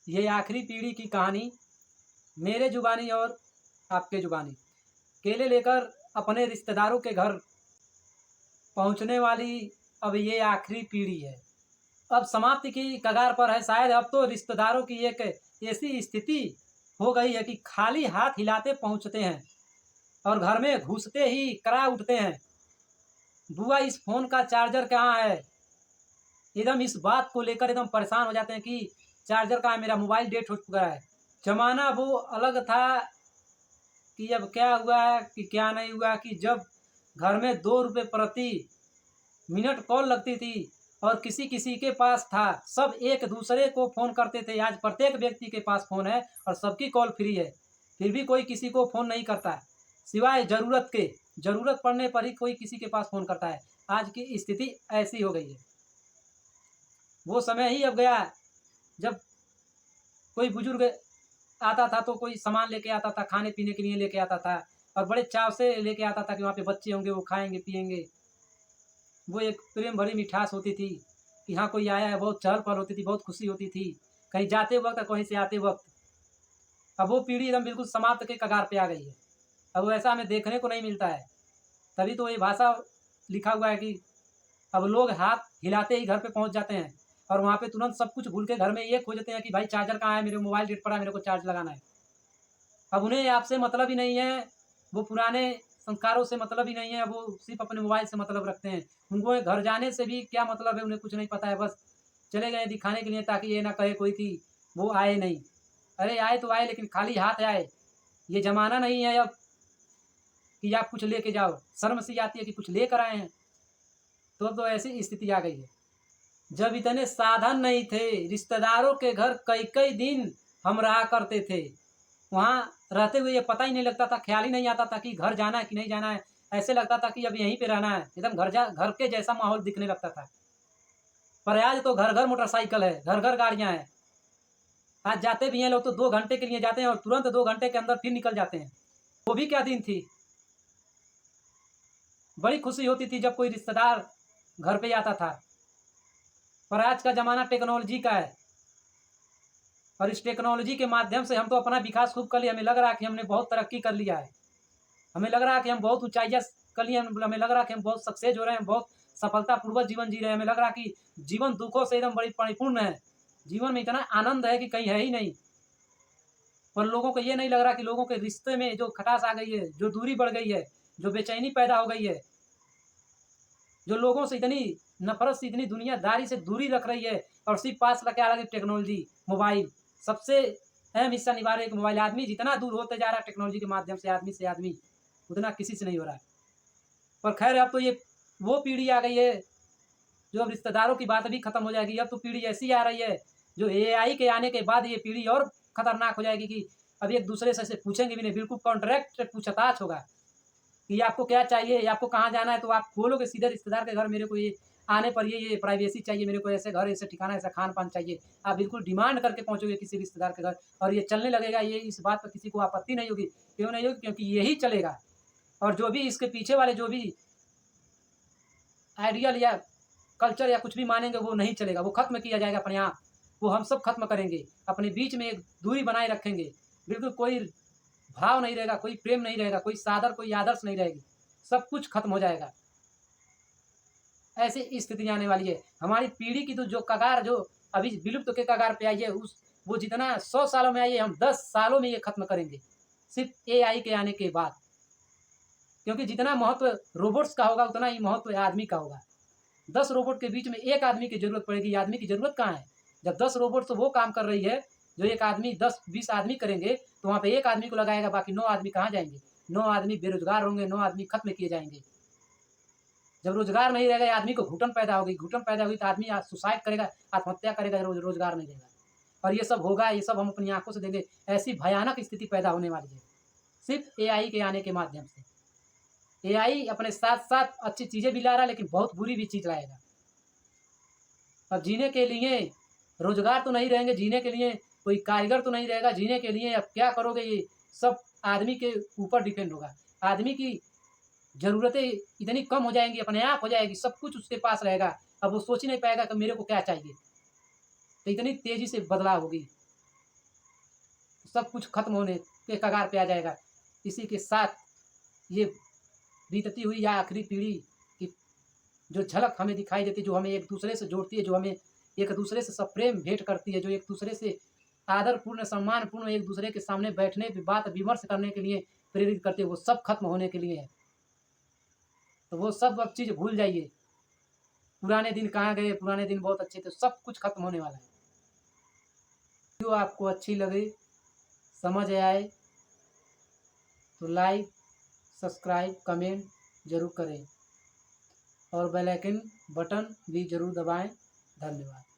ये आखिरी पीढ़ी की कहानी मेरे जुबानी और आपके जुबानी। केले लेकर अपने रिश्तेदारों के घर पहुंचने वाली अब ये आखिरी पीढ़ी है। अब समाप्ति की कगार पर है। शायद अब तो रिश्तेदारों की एक ऐसी स्थिति हो गई है कि खाली हाथ हिलाते पहुंचते हैं और घर में घुसते ही करा उठते हैं, बुआ इस फोन का चार्जर कहाँ है। एकदम इस बात को लेकर एकदम परेशान हो जाते हैं कि चार्जर कहाँ है, मेरा मोबाइल डेट हो चुका है। जमाना वो अलग था कि अब क्या हुआ है कि क्या नहीं हुआ, कि जब घर में 2 रुपये प्रति मिनट कॉल लगती थी और किसी किसी के पास था, सब एक दूसरे को फ़ोन करते थे। आज प्रत्येक व्यक्ति के पास फ़ोन है और सबकी कॉल फ्री है, फिर भी कोई किसी को फ़ोन नहीं करता सिवाय ज़रूरत के। ज़रूरत पड़ने पर ही कोई किसी के पास फ़ोन करता है। आज की स्थिति ऐसी हो गई है। वो समय ही अब गया जब कोई बुजुर्ग आता था तो कोई सामान लेके आता था, खाने पीने के लिए लेके आता था और बड़े चाव से लेके आता था कि वहाँ पे बच्चे होंगे, वो खाएंगे पिएंगे। वो एक प्रेम भरी मिठास होती थी कि हाँ कोई आया है, बहुत चहल पहल होती थी, बहुत खुशी होती थी कहीं जाते वक्त और कहीं से आते वक्त। अब वो पीढ़ी एकदम बिल्कुल समाप्त के कगार पे आ गई है। अब वैसा हमें देखने को नहीं मिलता है। तभी तो ये भाषा लिखा हुआ है कि अब लोग हाथ हिलाते ही घर पे पहुंच जाते हैं और वहाँ पे तुरंत सब कुछ भूल के घर में ये खोजते हैं कि भाई चार्जर कहाँ है, मेरे मोबाइल डेट पड़ा है, मेरे को चार्ज लगाना है। अब उन्हें आपसे मतलब ही नहीं है, वो पुराने संस्कारों से मतलब ही नहीं है, वो सिर्फ अपने मोबाइल से मतलब रखते हैं। उनको घर जाने से भी क्या मतलब है, उन्हें कुछ नहीं पता है। बस चले गए दिखाने के लिए ताकि ये ना कहे कोई कि वो आए नहीं। अरे आए तो आए, लेकिन खाली हाथ आए। ये ज़माना नहीं है अब कि आप कुछ लेके जाओ। शर्म सी आती है कि कुछ लेकर आए हैं। तो ऐसी स्थिति आ गई है। जब इतने साधन नहीं थे, रिश्तेदारों के घर कई कई दिन हम रहा करते थे। वहाँ रहते हुए ये पता ही नहीं लगता था, ख्याल ही नहीं आता था कि घर जाना है कि नहीं जाना है। ऐसे लगता था कि अब यहीं पे रहना है। एकदम घर के जैसा माहौल दिखने लगता था। पर आज तो घर घर मोटरसाइकिल है, घर घर गाड़ियाँ हैं। आज जाते भी हैं लोग तो 2 घंटे के लिए जाते हैं और तुरंत 2 घंटे के अंदर फिर निकल जाते हैं। वो भी क्या दिन थी। बड़ी खुशी होती थी जब कोई रिश्तेदार घर पे आता था। पर आज का ज़माना टेक्नोलॉजी का है और इस टेक्नोलॉजी के माध्यम से हम तो अपना विकास खूब कर लिया। हमें लग रहा है कि हमने बहुत तरक्की कर लिया है। हमें लग रहा है कि हम बहुत ऊंचाइयाँ कर लिए। हमें लग रहा है कि हम बहुत सक्सेस हो रहे हैं, बहुत सफलतापूर्वक जीवन जी रहे हैं। हमें लग रहा है कि जीवन दुखों से एकदम बड़ी परिपूर्ण है। जीवन में इतना आनंद है कि कहीं है ही नहीं। पर लोगों को ये नहीं लग रहा कि लोगों के रिश्ते में जो खटास आ गई है, जो दूरी बढ़ गई है, जो बेचैनी पैदा हो गई है, जो लोगों से इतनी नफरत से, इतनी दुनियादारी से दूरी रख रही है और सिर्फ पास रखे आ रहा है टेक्नोलॉजी, मोबाइल सबसे अहम हिस्सा निभा रहे हैं कि मोबाइल। आदमी जितना दूर होते जा रहा है टेक्नोलॉजी के माध्यम से आदमी उतना किसी से नहीं हो रहा है। पर खैर अब तो ये वो पीढ़ी आ गई है जो अब रिश्तेदारों की बात भी खत्म हो जाएगी। अब तो पीढ़ी ऐसी आ रही है जो एआई के आने के बाद ये पीढ़ी और खतरनाक हो जाएगी कि अब एक दूसरे से पूछेंगे भी नहीं, बिल्कुल कॉन्ट्रैक्ट पूछताछ होगा कि आपको क्या चाहिए, आपको कहाँ जाना है, तो आप बोलोगे सीधे रिश्तेदार के घर मेरे को ये आने पर ये प्राइवेसी चाहिए, मेरे को ऐसे घर, ऐसे ठिकाना, ऐसा खान-पान चाहिए। आप बिल्कुल डिमांड करके पहुँचोगे किसी रिश्तेदार के घर और ये चलने लगेगा। ये इस बात पर किसी को आपत्ति नहीं होगी। क्यों नहीं होगी? क्योंकि यही चलेगा और जो भी इसके पीछे वाले जो भी आइडियल या कल्चर या कुछ भी मानेंगे वो नहीं चलेगा, वो खत्म किया जाएगा अपने आप। वो हम सब खत्म करेंगे, अपने बीच में एक दूरी बनाए रखेंगे। बिल्कुल कोई भाव नहीं रहेगा, कोई प्रेम नहीं रहेगा, कोई सादर, कोई आदर्श नहीं रहेगी। सब कुछ खत्म हो जाएगा। ऐसी स्थिति आने वाली है। हमारी पीढ़ी की तो जो कगार जो अभी विलुप्त के कगार पे आई है, उस वो जितना 100 सालों में आई है, हम 10 सालों में ये खत्म करेंगे, सिर्फ एआई के आने के बाद। क्योंकि जितना महत्व रोबोट्स का होगा उतना ही महत्व आदमी का होगा। 10 रोबोट के बीच में एक आदमी की ज़रूरत पड़ेगी। आदमी की ज़रूरत कहाँ है? जब 10 रोबोट तो वो काम कर रही है जो एक आदमी 10-20 आदमी करेंगे, तो वहाँ पे एक आदमी को लगाएगा, बाकी 9 आदमी कहाँ जाएंगे? 9 आदमी बेरोजगार होंगे, 9 आदमी खत्म किए जाएंगे। जब रोजगार नहीं रहेगा, आदमी को घुटन पैदा होगी। घुटन पैदा हुई तो आदमी सुसाइड करेगा, आत्महत्या करेगा, रोजगार नहीं रहेगा। और ये सब होगा, ये सब हम अपनी आंखों से देंगे। ऐसी भयानक स्थिति पैदा होने वाली है सिर्फ एआई के आने के माध्यम से। एआई अपने साथ साथ अच्छी चीज़ें भी ला रहा है, लेकिन बहुत बुरी भी चीज़ लाएगा। अब जीने के लिए रोजगार तो नहीं रहेंगे, जीने के लिए कोई कारीगर तो नहीं रहेगा, जीने के लिए अब क्या करोगे, ये सब आदमी के ऊपर डिपेंड होगा। आदमी की ज़रूरतें इतनी कम हो जाएंगी, अपने आप हो जाएगी, सब कुछ उसके पास रहेगा। अब वो सोच ही नहीं पाएगा कि मेरे को क्या चाहिए। तो इतनी तेज़ी से बदलाव होगी। सब कुछ खत्म होने के कगार पे आ जाएगा। इसी के साथ ये बीतती हुई या आखिरी पीढ़ी की जो झलक हमें दिखाई देती है, जो हमें एक दूसरे से जोड़ती है, जो हमें एक दूसरे से सप्रेम भेंट करती है, जो एक दूसरे से आदरपूर्ण सम्मानपूर्ण एक दूसरे के सामने बैठने बात विमर्श करने के लिए प्रेरित करती है, वो सब खत्म होने के लिए है। तो वो सब अब चीज़ भूल जाइए। पुराने दिन कहाँ गए, पुराने दिन बहुत अच्छे थे, सब कुछ खत्म होने वाला है। जो आपको अच्छी लगे, समझ आए तो लाइक सब्सक्राइब कमेंट ज़रूर करें और बेल आइकन बटन भी ज़रूर दबाएं। धन्यवाद।